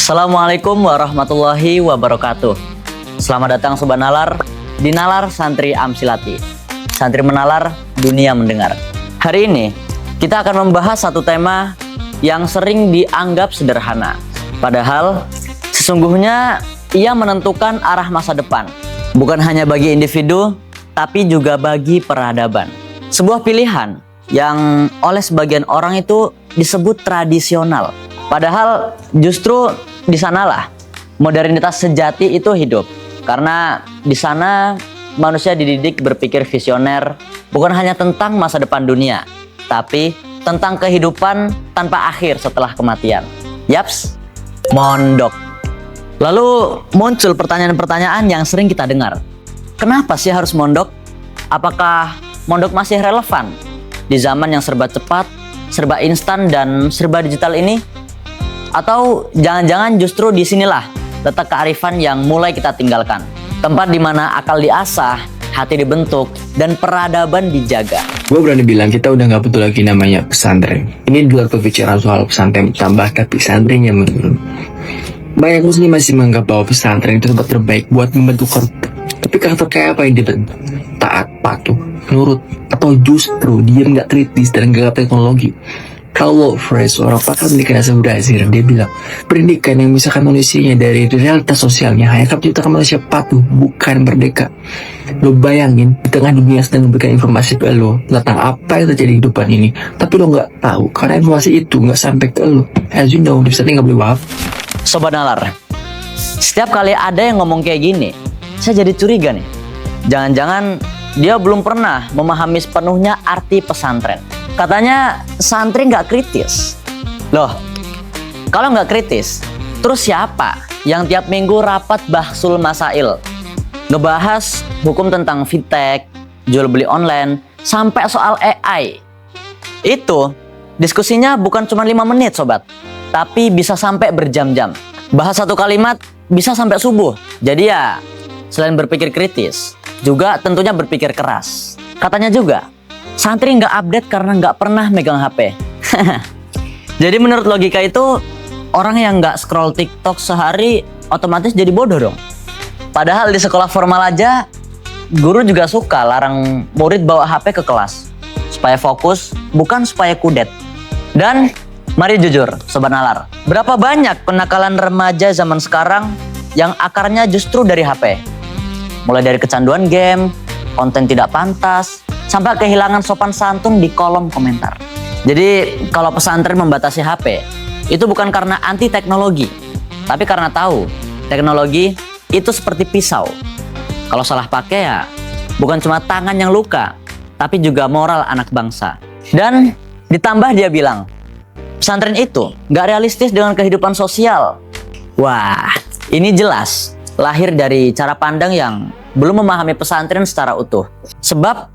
Assalamualaikum warahmatullahi wabarakatuh. Selamat datang Sobat Nalar di Nalar Santri Amsilati. Santri menalar, dunia mendengar. Hari ini kita akan membahas satu tema yang sering dianggap sederhana. Padahal sesungguhnya ia menentukan arah masa depan. Bukan hanya bagi individu, tapi juga bagi peradaban. Sebuah pilihan yang oleh sebagian orang itu disebut tradisional. Padahal justru di sanalah modernitas sejati itu hidup. Karena di sana manusia dididik berpikir visioner, bukan hanya tentang masa depan dunia, tapi tentang kehidupan tanpa akhir setelah kematian. Yaps, mondok. Lalu muncul pertanyaan-pertanyaan yang sering kita dengar. Kenapa sih harus mondok? Apakah mondok masih relevan di zaman yang serba cepat, serba instan, dan serba digital ini? Atau jangan-jangan justru disinilah letak kearifan yang mulai kita tinggalkan. Tempat di mana akal diasah, hati dibentuk, dan peradaban dijaga. Gue berani bilang kita udah gak butuh lagi namanya pesantren. Ini di luar pembicaraan soal pesantren tambah, tapi pesantren yang menurun. Banyak muslim masih menganggap bahwa pesantren itu tempat terbaik buat membentuk karakter. Tapi karakter kayak apa yang dibentuk? Taat, patuh, nurut, atau justru diam, gak kritis, dan gak teknologi. Kalau Fresh, seorang pakar pendidikan asal Brazil, dia bilang pendidikan yang memisahkan manusianya dari realitas sosialnya hanya akan menciptakan manusia patuh, bukan merdeka. Lo bayangin di tengah dunia sedang memberikan informasi ke lo tentang apa yang terjadi di kehidupan ini, tapi lo nggak tahu karena informasi itu nggak sampai ke lo. As you know, di pesantren nggak boleh waf. Sobat Nalar, setiap kali ada yang ngomong kayak gini, saya jadi curiga nih. Jangan-jangan dia belum pernah memahami sepenuhnya arti pesantren. Katanya santri nggak kritis. Loh, kalau nggak kritis, terus siapa yang tiap minggu rapat bahsul masail, ngebahas hukum tentang fintech, jual beli online, sampai soal AI? Itu diskusinya bukan cuma 5 menit sobat, tapi bisa sampai berjam-jam. Bahas satu kalimat bisa sampai subuh. Jadi ya, selain berpikir kritis, juga tentunya berpikir keras. Katanya juga, santri nggak update karena nggak pernah megang HP. Jadi menurut logika itu, orang yang nggak scroll TikTok sehari otomatis jadi bodoh dong. Padahal di sekolah formal aja, guru juga suka larang murid bawa HP ke kelas. Supaya fokus, bukan supaya kudet. Dan mari jujur, Sobat Nalar, berapa banyak penakalan remaja zaman sekarang yang akarnya justru dari HP? Mulai dari kecanduan game, konten tidak pantas, sampai kehilangan sopan santun di kolom komentar. Jadi kalau pesantren membatasi HP, itu bukan karena anti teknologi, tapi karena tahu teknologi itu seperti pisau. Kalau salah pakai ya bukan cuma tangan yang luka, tapi juga moral anak bangsa. Dan ditambah dia bilang, pesantren itu nggak realistis dengan kehidupan sosial. Wah, ini jelas lahir dari cara pandang yang belum memahami pesantren secara utuh. Sebab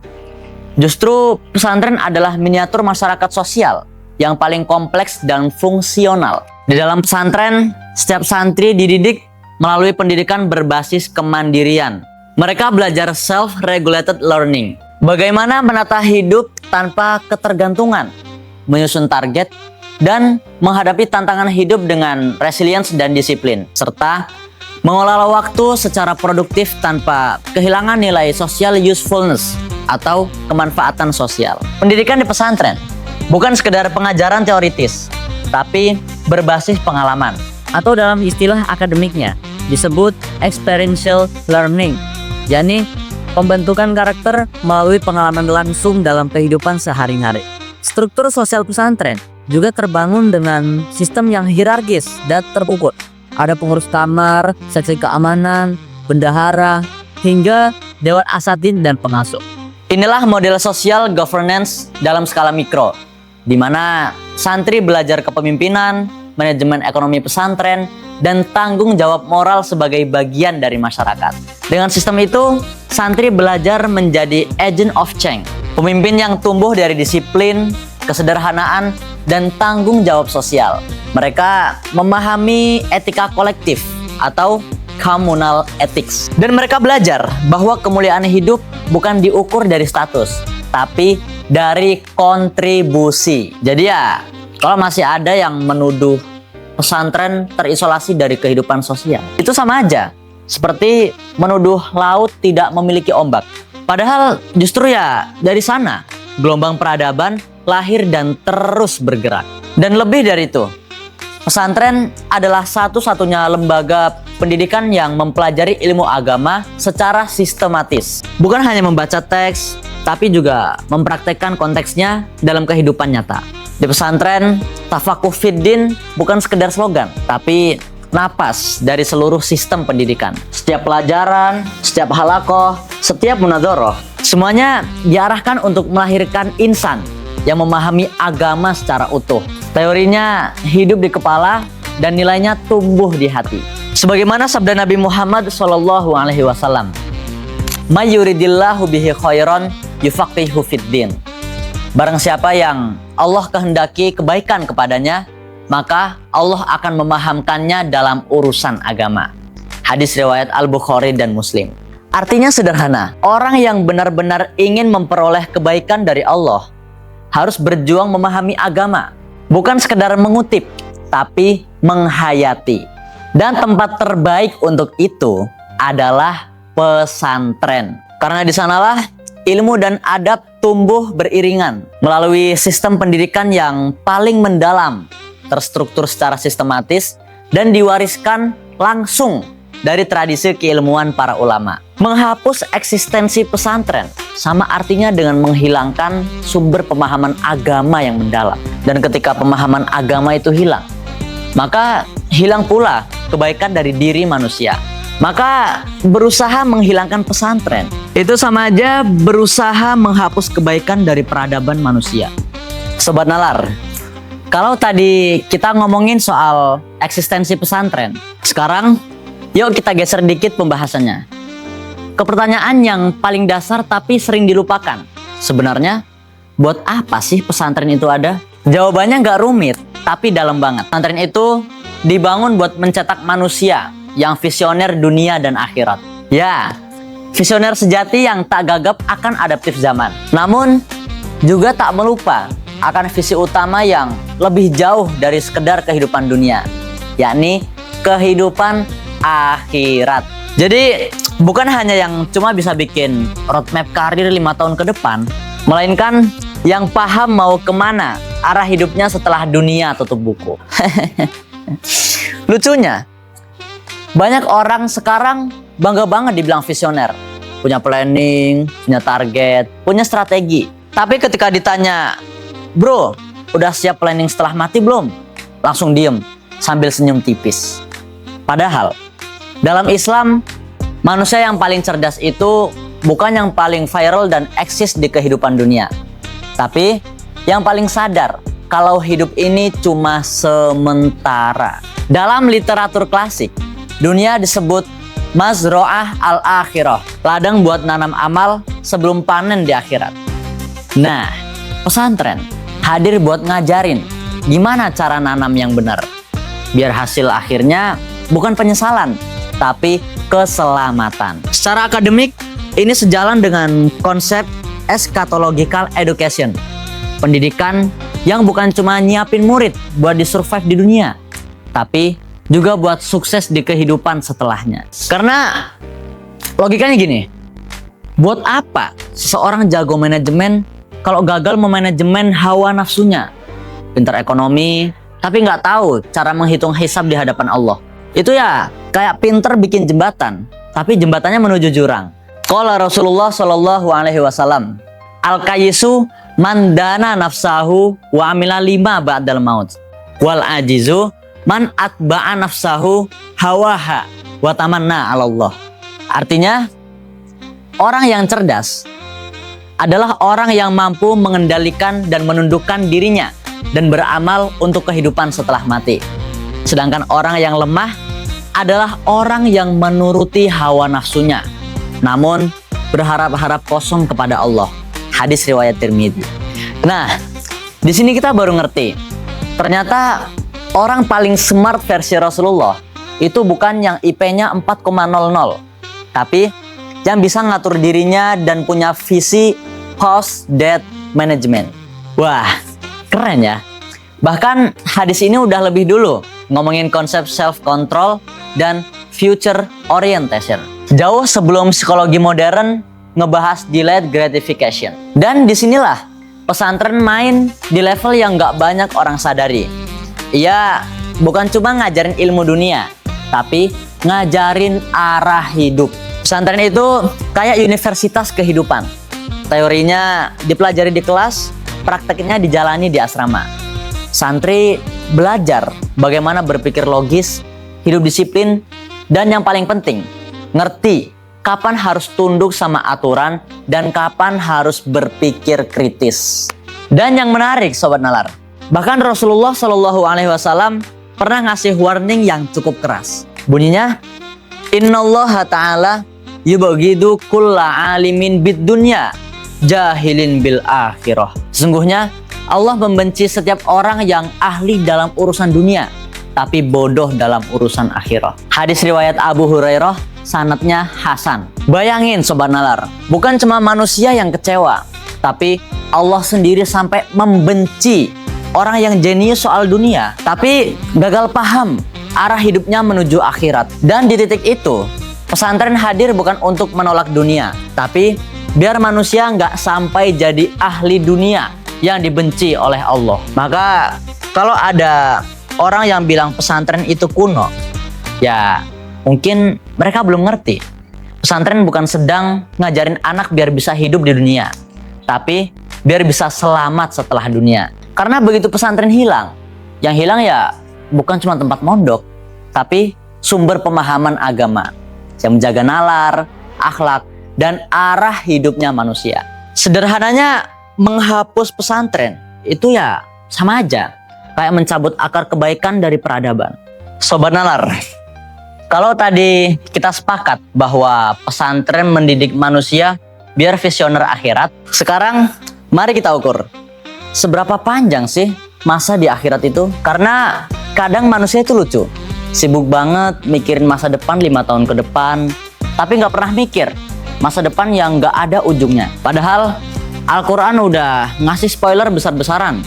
justru pesantren adalah miniatur masyarakat sosial yang paling kompleks dan fungsional. Di dalam pesantren, setiap santri dididik melalui pendidikan berbasis kemandirian. Mereka belajar self-regulated learning. Bagaimana menata hidup tanpa ketergantungan, menyusun target, dan menghadapi tantangan hidup dengan resilience dan disiplin, serta mengelola waktu secara produktif tanpa kehilangan nilai social usefulness atau kemanfaatan sosial. Pendidikan di pesantren bukan sekedar pengajaran teoritis, tapi berbasis pengalaman, atau dalam istilah akademiknya disebut experiential learning, yakni pembentukan karakter melalui pengalaman langsung dalam kehidupan sehari-hari. Struktur sosial pesantren juga terbangun dengan sistem yang hierarkis dan terukur. Ada pengurus kamar, seksi keamanan, bendahara, hingga dewan asatidz dan pengasuh. Inilah model sosial governance dalam skala mikro, di mana santri belajar kepemimpinan, manajemen ekonomi pesantren, dan tanggung jawab moral sebagai bagian dari masyarakat. Dengan sistem itu, santri belajar menjadi agent of change, pemimpin yang tumbuh dari disiplin, kesederhanaan, dan tanggung jawab sosial. Mereka memahami etika kolektif atau communal ethics. Dan mereka belajar bahwa kemuliaan hidup bukan diukur dari status, tapi dari kontribusi. Jadi ya, kalau masih ada yang menuduh pesantren terisolasi dari kehidupan sosial. Itu sama aja seperti menuduh laut tidak memiliki ombak. Padahal justru ya dari sana gelombang peradaban lahir dan terus bergerak. Dan lebih dari itu, pesantren adalah satu-satunya lembaga pendidikan yang mempelajari ilmu agama secara sistematis. Bukan hanya membaca teks, tapi juga mempraktekkan konteksnya dalam kehidupan nyata. Di pesantren, tafakuh fiddin bukan sekedar slogan, tapi napas dari seluruh sistem pendidikan. Setiap pelajaran, setiap halakoh, setiap munadzarah, semuanya diarahkan untuk melahirkan insan yang memahami agama secara utuh. Teorinya hidup di kepala dan nilainya tumbuh di hati. Sebagaimana sabda Nabi Muhammad SAW, "May yuridillahu bihi khairan yufaqihu fiddin." Barang siapa yang Allah kehendaki kebaikan kepadanya, maka Allah akan memahamkannya dalam urusan agama. Hadis riwayat Al-Bukhari dan Muslim. Artinya sederhana, orang yang benar-benar ingin memperoleh kebaikan dari Allah harus berjuang memahami agama. Bukan sekedar mengutip, tapi menghayati. Dan tempat terbaik untuk itu adalah pesantren. Karena di sanalah ilmu dan adab tumbuh beriringan melalui sistem pendidikan yang paling mendalam, terstruktur secara sistematis, dan diwariskan langsung dari tradisi keilmuan para ulama. Menghapus eksistensi pesantren sama artinya dengan menghilangkan sumber pemahaman agama yang mendalam. Dan ketika pemahaman agama itu hilang, maka hilang pula kebaikan dari diri manusia. Maka berusaha menghilangkan pesantren itu sama aja berusaha menghapus kebaikan dari peradaban manusia. Sobat Nalar, kalau tadi kita ngomongin soal eksistensi pesantren, sekarang yuk kita geser dikit pembahasannya ke pertanyaan yang paling dasar tapi sering dilupakan. Sebenarnya, buat apa sih pesantren itu ada? Jawabannya nggak rumit, tapi dalam banget. Pesantren itu dibangun buat mencetak manusia yang visioner dunia dan akhirat. Ya, visioner sejati yang tak gagap akan adaptif zaman. Namun, juga tak melupa akan visi utama yang lebih jauh dari sekedar kehidupan dunia, yakni kehidupan akhirat. Jadi bukan hanya yang cuma bisa bikin roadmap karir 5 tahun ke depan, melainkan yang paham mau kemana arah hidupnya setelah dunia tutup buku. Lucunya, banyak orang sekarang bangga banget dibilang visioner, punya planning, punya target, punya strategi. Tapi ketika ditanya, "Bro, udah siap planning setelah mati belum?" Langsung diem sambil senyum tipis. Padahal dalam Islam, manusia yang paling cerdas itu bukan yang paling viral dan eksis di kehidupan dunia, tapi yang paling sadar kalau hidup ini cuma sementara. Dalam literatur klasik, dunia disebut mazro'ah al-akhirah, ladang buat nanam amal sebelum panen di akhirat. Nah, pesantren hadir buat ngajarin gimana cara nanam yang benar, biar hasil akhirnya bukan penyesalan, tapi keselamatan. Secara akademik, ini sejalan dengan konsep eschatological education, pendidikan yang bukan cuma nyiapin murid buat di-survive di dunia, tapi juga buat sukses di kehidupan setelahnya. Karena logikanya gini, buat apa seseorang jago manajemen kalau gagal memanajemen hawa nafsunya? Pintar ekonomi, tapi nggak tahu cara menghitung hisab di hadapan Allah. Itu ya kayak pinter bikin jembatan, tapi jembatannya menuju jurang. Qala Rasulullah SAW, "Al-kayisu man dana nafsahu wa amila lima ba'dal maut. Wal ajizu man atba'a nafsahu hawaha wa tamanna 'ala Allah." Artinya, orang yang cerdas adalah orang yang mampu mengendalikan dan menundukkan dirinya dan beramal untuk kehidupan setelah mati. Sedangkan orang yang lemah adalah orang yang menuruti hawa nafsunya, namun berharap-harap kosong kepada Allah. Hadis riwayat Tirmidzi. Nah, di sini kita baru ngerti, ternyata orang paling smart versi Rasulullah itu bukan yang IP-nya 4,00, tapi yang bisa ngatur dirinya dan punya visi post-death management. Wah, keren ya. Bahkan hadis ini udah lebih dulu ngomongin konsep self-control dan future orientation. Jauh sebelum psikologi modern ngebahas delayed gratification. Dan disinilah pesantren main di level yang nggak banyak orang sadari. Ia bukan cuma ngajarin ilmu dunia, tapi ngajarin arah hidup. Pesantren itu kayak universitas kehidupan. Teorinya dipelajari di kelas, prakteknya dijalani di asrama. Santri belajar bagaimana berpikir logis, hidup disiplin, dan yang paling penting, ngerti kapan harus tunduk sama aturan dan kapan harus berpikir kritis. Dan yang menarik Sobat Nalar, bahkan Rasulullah Shallallahu Alaihi Wasallam pernah ngasih warning yang cukup keras. Bunyinya, Innallaha ta'ala yubghidu kulla alimin bid dunya jahilin bil akhirah. Sesungguhnya Allah membenci setiap orang yang ahli dalam urusan dunia tapi bodoh dalam urusan akhirah. Hadis riwayat Abu Hurairah, sanadnya Hasan. Bayangin Sobat Nalar, bukan cuma manusia yang kecewa, tapi Allah sendiri sampai membenci orang yang jenius soal dunia tapi gagal paham arah hidupnya menuju akhirat. Dan di titik itu pesantren hadir bukan untuk menolak dunia, tapi biar manusia nggak sampai jadi ahli dunia yang dibenci oleh Allah. Maka kalau ada orang yang bilang pesantren itu kuno, ya mungkin mereka belum ngerti. Pesantren bukan sedang ngajarin anak biar bisa hidup di dunia, tapi biar bisa selamat setelah dunia. Karena begitu pesantren hilang, yang hilang ya bukan cuma tempat mondok, tapi sumber pemahaman agama yang menjaga nalar, akhlak, dan arah hidupnya manusia. Sederhananya, menghapus pesantren itu ya sama aja kayak mencabut akar kebaikan dari peradaban. Sobat Nalar, kalau tadi kita sepakat bahwa pesantren mendidik manusia biar visioner akhirat, sekarang mari kita ukur seberapa panjang sih masa di akhirat itu. Karena kadang manusia itu lucu, sibuk banget mikirin masa depan 5 tahun ke depan, tapi nggak pernah mikir masa depan yang nggak ada ujungnya. Padahal Al-Quran udah ngasih spoiler besar-besaran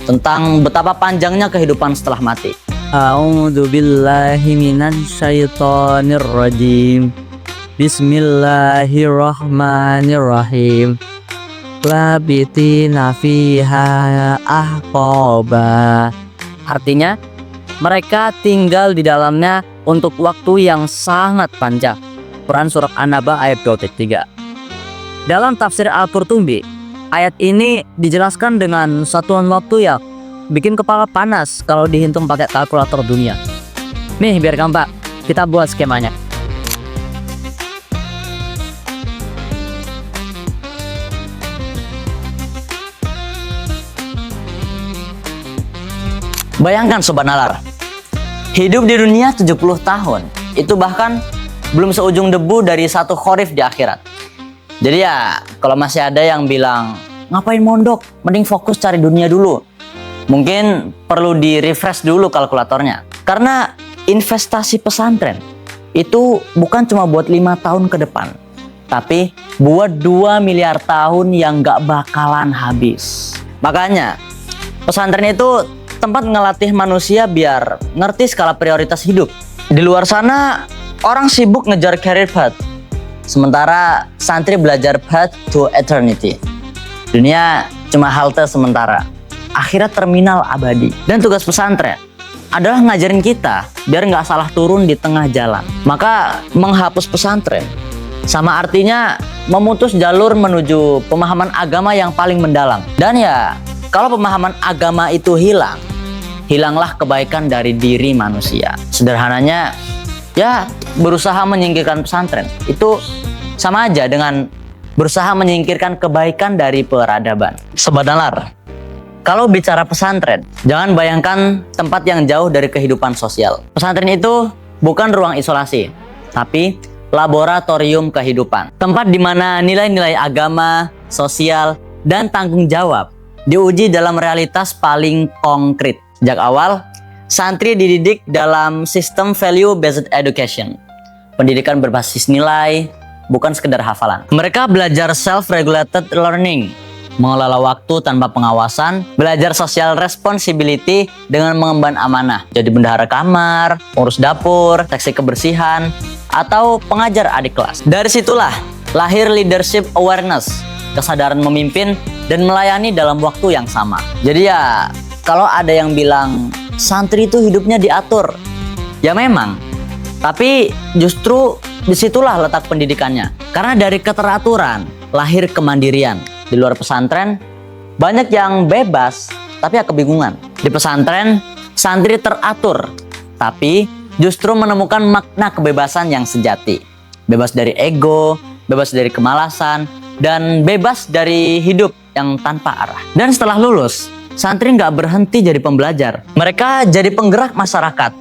tentang betapa panjangnya kehidupan setelah mati. A'udzu billahi minasyaitonir rajim. Bismillahirrahmanirrahim. Labitina fiha ahqaba. Artinya, mereka tinggal di dalamnya untuk waktu yang sangat panjang. Quran Surah An-Naba ayat 23. Dalam tafsir Al-Qurtubi, ayat ini dijelaskan dengan satuan waktu yang bikin kepala panas kalau dihitung pakai kalkulator dunia. Nih biar gampang, kita buat skemanya. Bayangkan Sobat Nalar, hidup di dunia 70 tahun, itu bahkan belum seujung debu dari satu kharif di akhirat. Jadi ya, kalau masih ada yang bilang, ngapain mondok, mending fokus cari dunia dulu. Mungkin perlu di-refresh dulu kalkulatornya. Karena investasi pesantren itu bukan cuma buat 5 tahun ke depan, tapi buat 2 miliar tahun yang gak bakalan habis. Makanya, pesantren itu tempat ngelatih manusia biar ngerti skala prioritas hidup. Di luar sana, orang sibuk ngejar career path, sementara santri belajar path to eternity. Dunia cuma halte sementara, akhirat terminal abadi. Dan tugas pesantren adalah ngajarin kita biar nggak salah turun di tengah jalan. Maka menghapus pesantren sama artinya memutus jalur menuju pemahaman agama yang paling mendalam. Dan ya, kalau pemahaman agama itu hilang, hilanglah kebaikan dari diri manusia. Sederhananya, ya berusaha menyingkirkan pesantren itu sama aja dengan berusaha menyingkirkan kebaikan dari peradaban. Sobat Nalar, kalau bicara pesantren, jangan bayangkan tempat yang jauh dari kehidupan sosial. Pesantren itu bukan ruang isolasi, tapi laboratorium kehidupan. Tempat di mana nilai-nilai agama, sosial, dan tanggung jawab diuji dalam realitas paling konkret. Sejak awal, santri dididik dalam sistem value-based education. Pendidikan berbasis nilai, bukan sekedar hafalan. Mereka belajar self-regulated learning, mengelola waktu tanpa pengawasan, belajar social responsibility dengan mengemban amanah, jadi bendahara kamar, urus dapur, seksi kebersihan, atau pengajar adik kelas. Dari situlah lahir leadership awareness, kesadaran memimpin dan melayani dalam waktu yang sama. Jadi ya, kalau ada yang bilang santri itu hidupnya diatur, ya memang. Tapi justru disitulah letak pendidikannya. Karena dari keteraturan lahir kemandirian. Di luar pesantren banyak yang bebas tapi ya kebingungan. Di pesantren santri teratur tapi justru menemukan makna kebebasan yang sejati. Bebas dari ego, bebas dari kemalasan, dan bebas dari hidup yang tanpa arah. Dan setelah lulus, santri nggak berhenti jadi pembelajar. Mereka jadi penggerak masyarakat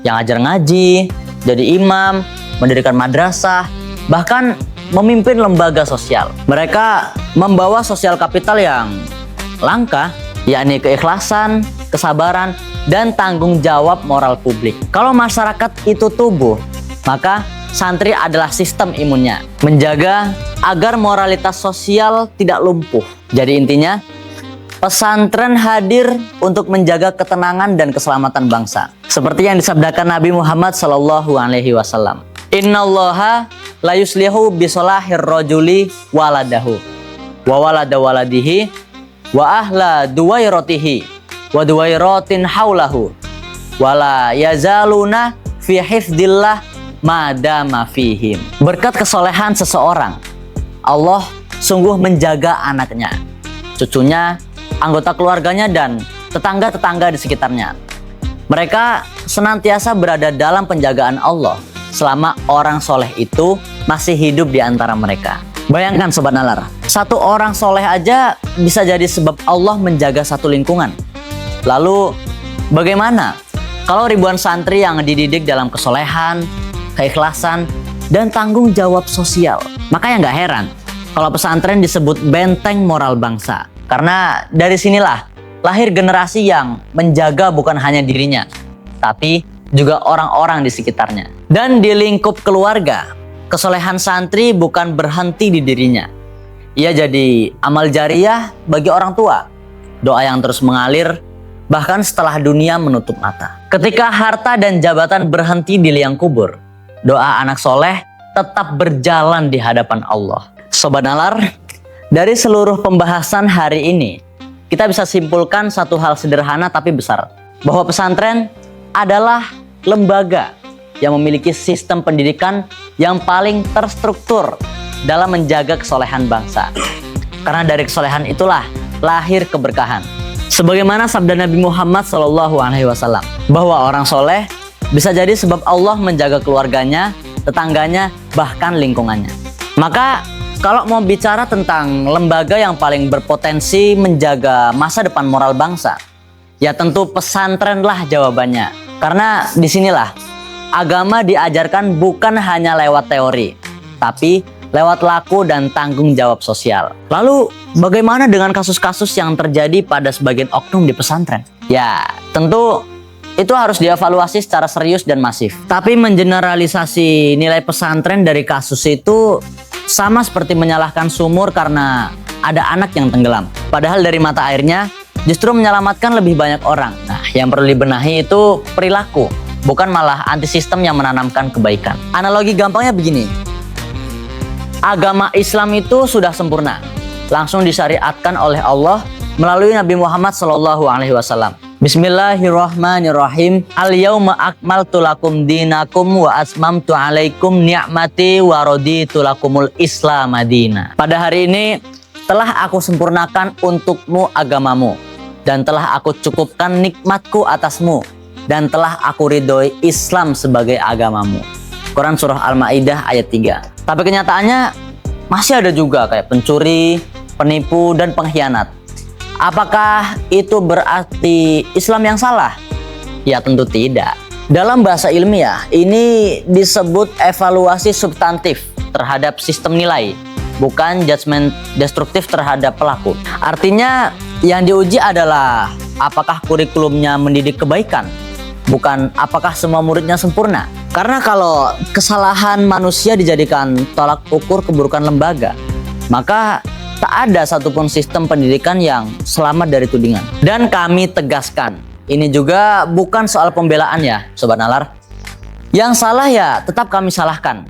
yang ajar ngaji, jadi imam, mendirikan madrasah, bahkan memimpin lembaga sosial. Mereka membawa sosial kapital yang langka, yakni keikhlasan, kesabaran, dan tanggung jawab moral publik. Kalau masyarakat itu tubuh, maka santri adalah sistem imunnya, menjaga agar moralitas sosial tidak lumpuh. Jadi intinya, pesantren hadir untuk menjaga ketenangan dan keselamatan bangsa. Seperti yang disabdakan Nabi Muhammad SAW. Innallaha la yuslihu bisolahir rajuli waladahu wa walada waladihi wa ahla duwairatihi wa duwairatin haulahu wala yazaluna fi hifdillah madama fihim. Berkat kesolehan seseorang, Allah sungguh menjaga anaknya, cucunya, anggota keluarganya, dan tetangga-tetangga di sekitarnya. Mereka senantiasa berada dalam penjagaan Allah selama orang soleh itu masih hidup di antara mereka. Bayangkan Sobat Nalar, satu orang soleh aja bisa jadi sebab Allah menjaga satu lingkungan. Lalu bagaimana kalau ribuan santri yang dididik dalam kesolehan, keikhlasan, dan tanggung jawab sosial? Makanya nggak heran kalau pesantren disebut benteng moral bangsa. Karena dari sinilah lahir generasi yang menjaga bukan hanya dirinya, tapi juga orang-orang di sekitarnya. Dan di lingkup keluarga, kesolehan santri bukan berhenti di dirinya. Ia jadi amal jariyah bagi orang tua, doa yang terus mengalir bahkan setelah dunia menutup mata. Ketika harta dan jabatan berhenti di liang kubur, doa anak soleh tetap berjalan di hadapan Allah. Sobat Nalar, dari seluruh pembahasan hari ini, kita bisa simpulkan satu hal sederhana tapi besar, bahwa pesantren adalah lembaga yang memiliki sistem pendidikan yang paling terstruktur dalam menjaga kesolehan bangsa. Karena dari kesolehan itulah lahir keberkahan. Sebagaimana sabda Nabi Muhammad SAW, bahwa orang soleh bisa jadi sebab Allah menjaga keluarganya, tetangganya, bahkan lingkungannya. Maka kalau mau bicara tentang lembaga yang paling berpotensi menjaga masa depan moral bangsa, ya tentu pesantren lah jawabannya. Karena disinilah agama diajarkan bukan hanya lewat teori, tapi lewat laku dan tanggung jawab sosial. Lalu bagaimana dengan kasus-kasus yang terjadi pada sebagian oknum di pesantren? Ya tentu itu harus dievaluasi secara serius dan masif. Tapi mengeneralisasi nilai pesantren dari kasus itu sama seperti menyalahkan sumur karena ada anak yang tenggelam. Padahal dari mata airnya justru menyelamatkan lebih banyak orang. Nah, yang perlu dibenahi itu perilaku, bukan malah anti sistem yang menanamkan kebaikan. Analogi gampangnya begini. Agama Islam itu sudah sempurna, langsung disyariatkan oleh Allah melalui Nabi Muhammad SAW. Bismillahirrahmanirrahim. Al-yauma akmaltu lakum dinakum wa asmamtu alaikum ni'mati wa raditu lakumul Islam madina. Pada hari ini telah aku sempurnakan untukmu agamamu, dan telah aku cukupkan nikmatku atasmu, dan telah aku ridhoi Islam sebagai agamamu. Quran Surah Al-Ma'idah ayat 3. Tapi kenyataannya masih ada juga kayak pencuri, penipu, dan pengkhianat. Apakah itu berarti Islam yang salah? Ya tentu tidak. Dalam bahasa ilmiah, ini disebut evaluasi substantif terhadap sistem nilai, bukan judgement destruktif terhadap pelaku. Artinya yang diuji adalah apakah kurikulumnya mendidik kebaikan, bukan apakah semua muridnya sempurna. Karena kalau kesalahan manusia dijadikan tolak ukur keburukan lembaga, maka Tak ada satupun sistem pendidikan yang selamat dari tudingan. Dan kami tegaskan, ini juga bukan soal pembelaan ya, Sobat Nalar. Yang salah ya tetap kami salahkan.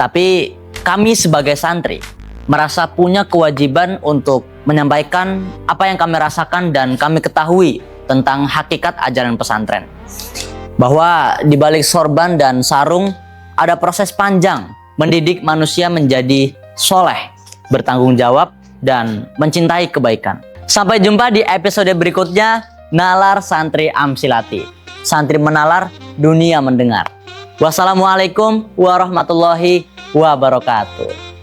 Tapi kami sebagai santri merasa punya kewajiban untuk menyampaikan apa yang kami rasakan dan kami ketahui tentang hakikat ajaran pesantren. Bahwa di balik sorban dan sarung ada proses panjang mendidik manusia menjadi soleh, bertanggung jawab, dan mencintai kebaikan. Sampai jumpa di episode berikutnya. Nalar Santri Amsilati, santri menalar, dunia mendengar. Wassalamualaikum warahmatullahi wabarakatuh.